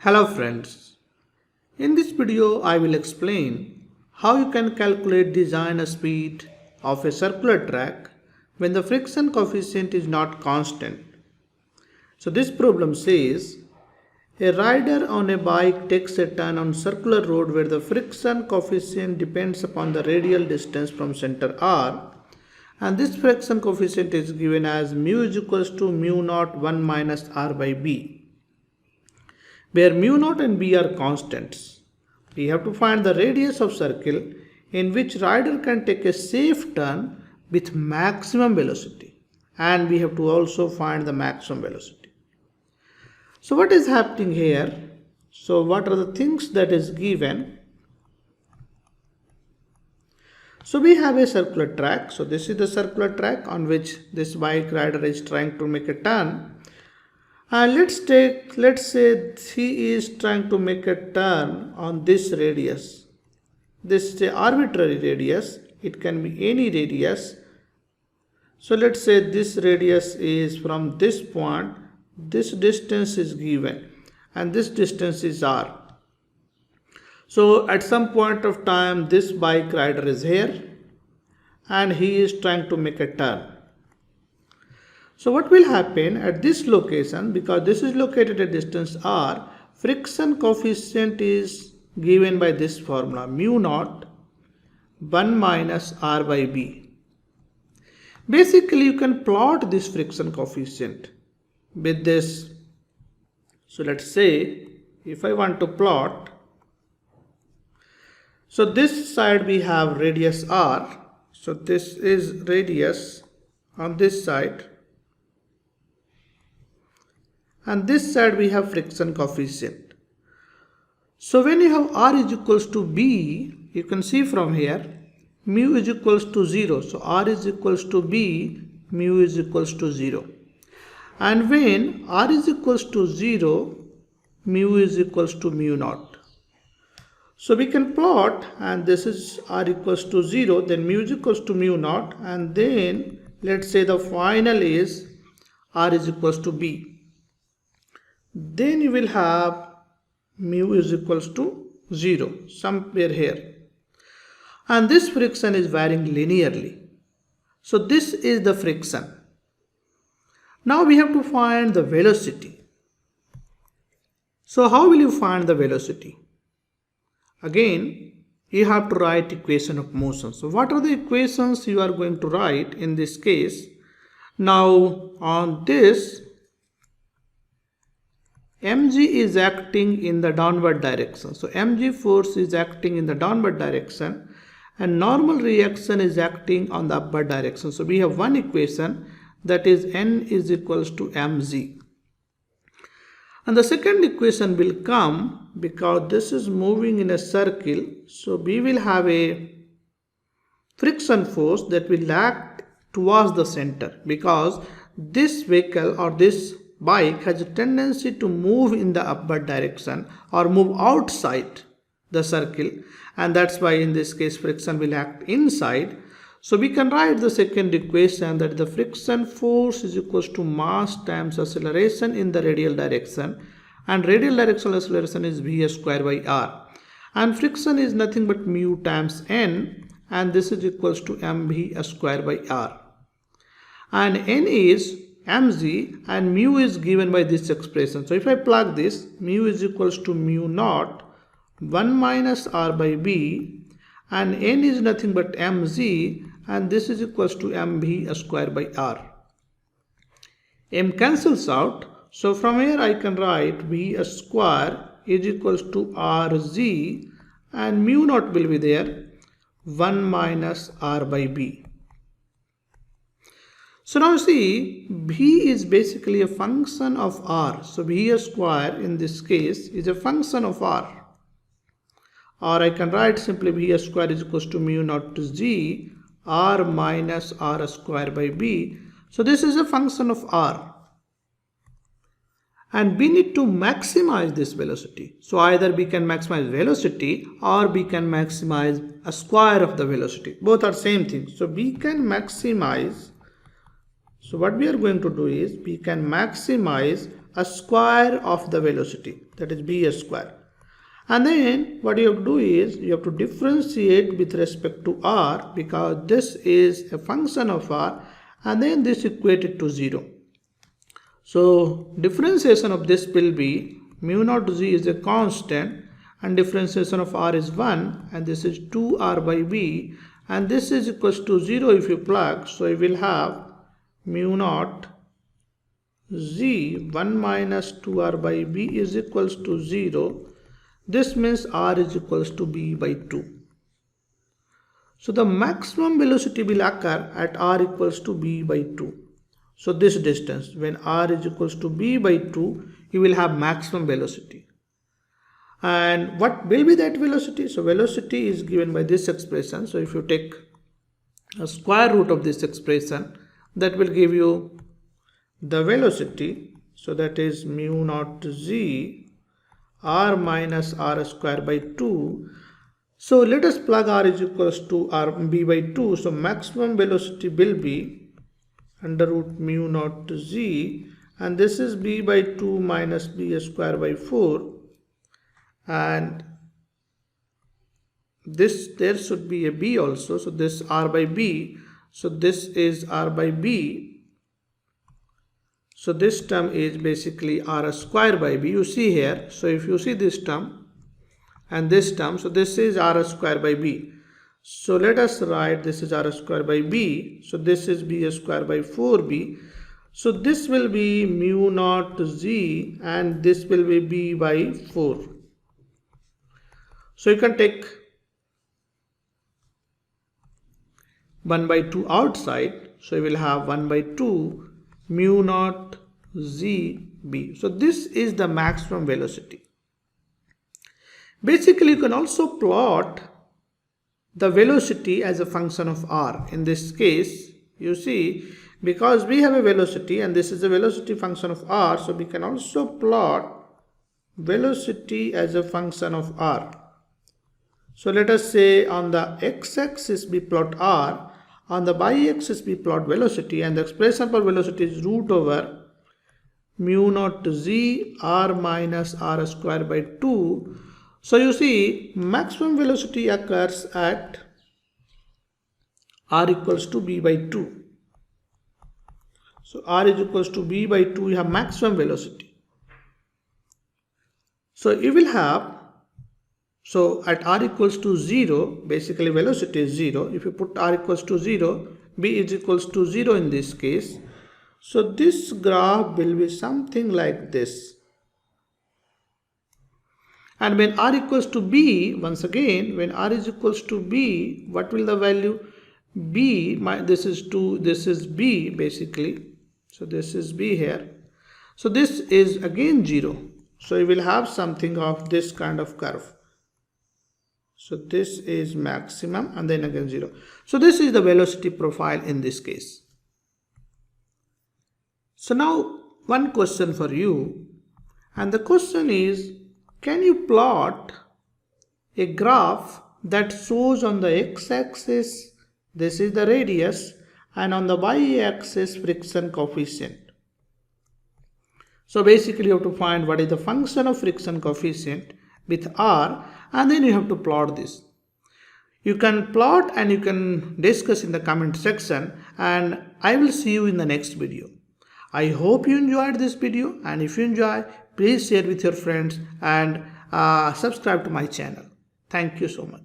Hello friends, in this video I will explain how you can calculate design speed of a circular track when the friction coefficient is not constant. So this problem says a rider on a bike takes a turn on circular road where the friction coefficient depends upon the radial distance from center R, and this friction coefficient is given as mu is equals to mu naught 1 minus R by B, where mu naught and b are constants. We have to find the radius of circle in which rider can take a safe turn with maximum velocity, and we have to also find the maximum velocity. So what is happening here? So what are the things that is given? So we have a circular track. So this is the circular track on which this bike rider is trying to make a turn. And let's say he is trying to make a turn on this radius. This is an arbitrary radius. It can be any radius. So let's say this radius is from this point. This distance is given and this distance is R. So at some point of time this bike rider is here and he is trying to make a turn. So what will happen at this location, because this is located at distance R, friction coefficient is given by this formula mu naught 1 minus R by B. Basically you can plot this friction coefficient with this. So let's say if I want to plot, so this side we have radius R, so this is radius on this side, and this side we have friction coefficient. So when you have R is equals to B, you can see from here mu is equals to 0. So R is equals to B, mu is equals to 0. And when R is equals to 0, mu is equals to mu naught. So we can plot, and this is R equals to 0, then mu is equals to mu naught, and then let's say the final is R is equals to B. Then you will have mu is equals to 0 somewhere here, and this friction is varying linearly. So this is the friction. Now we have to find the velocity. So how will you find the velocity? Again, you have to write equation of motion. So what are the equations you are going to write in this case? Now on this, mg is acting in the downward direction. So mg force is acting in the downward direction and normal reaction is acting on the upward direction. So we have one equation, that is n is equals to mg. And the second equation will come because this is moving in a circle. So we will have a friction force that will act towards the center, because this vehicle or this bike has a tendency to move in the upward direction or move outside the circle, and that's why in this case friction will act inside. So we can write the second equation, that the friction force is equals to mass times acceleration in the radial direction, and radial directional acceleration is v square by r, and friction is nothing but mu times n, and this is equals to mv square by r, and n is mg and mu is given by this expression. So if I plug this, mu is equals to mu naught 1 minus R by B, and n is nothing but mg, and this is equals to mv square by r. M cancels out, so from here I can write v square is equals to rg, and mu naught will be there 1 minus R by B. So now see, v is basically a function of r. So v square in this case is a function of r. Or I can write simply v square is equals to mu naught to g r minus r square by b. So this is a function of r. And we need to maximize this velocity. So either we can maximize velocity or we can maximize a square of the velocity. Both are same thing. So we can maximize. So what we are going to do is we can maximize a square of the velocity. that is b square. And then what you have to do is you have to differentiate with respect to r, because this is a function of r, and then this equated to 0. So differentiation of this will be mu naught z is a constant, and differentiation of r is 1, and this is 2r by b, and this is equals to 0 if you plug. So you will have mu naught z 1 minus 2r by b is equals to 0. This means r is equals to b by 2. So the maximum velocity will occur at r equals to b by 2. So this distance, when r is equals to b by 2, you will have maximum velocity. And what will be that velocity? So velocity is given by this expression. So if you take a square root of this expression, that will give you the velocity. So that is mu naught z r minus r square by 2. So let us plug r is equals to r b by 2. So maximum velocity will be under root mu naught z, and this is b by 2 minus b square by 4, and this there should be a b also. So this r by b, so this is r by b. So this term is basically r square by b, you see here. So if you see this term and this term, so this is r square by b. So let us write this is r square by b. So this is b square by 4b. So this will be mu naught z, and this will be b by 4. So you can take 1 by 2 outside. So you will have 1 by 2 mu naught z b. So this is the maximum velocity. Basically, you can also plot the velocity as a function of r. In this case, you see, because we have a velocity and this is a velocity function of r, so we can also plot velocity as a function of r. So let us say on the x-axis we plot r, on the y-axis we plot velocity, and the expression for velocity is root over mu naught z r minus r square by 2. So you see, maximum velocity occurs at r equals to b by 2. So r is equals to b by 2, you have maximum velocity. So you will have, so at r equals to 0, basically velocity is 0. If you put r equals to 0, b is equals to 0 in this case. So this graph will be something like this. And when r equals to b, once again, when r is equals to b, what will the value b? This is 2, this is b basically. So this is b here. So this is again 0. So you will have something of this kind of curve. So this is maximum and then again 0. So this is the velocity profile in this case. So now one question for you, and the question is, can you plot a graph that shows on the x-axis, this is the radius, and on the y-axis friction coefficient? So basically you have to find what is the function of friction coefficient with r, and then you have to plot this. You can plot and you can discuss in the comment section, and I will see you in the next video. I hope you enjoyed this video, and if you enjoy, please share with your friends and subscribe to my channel. Thank you so much.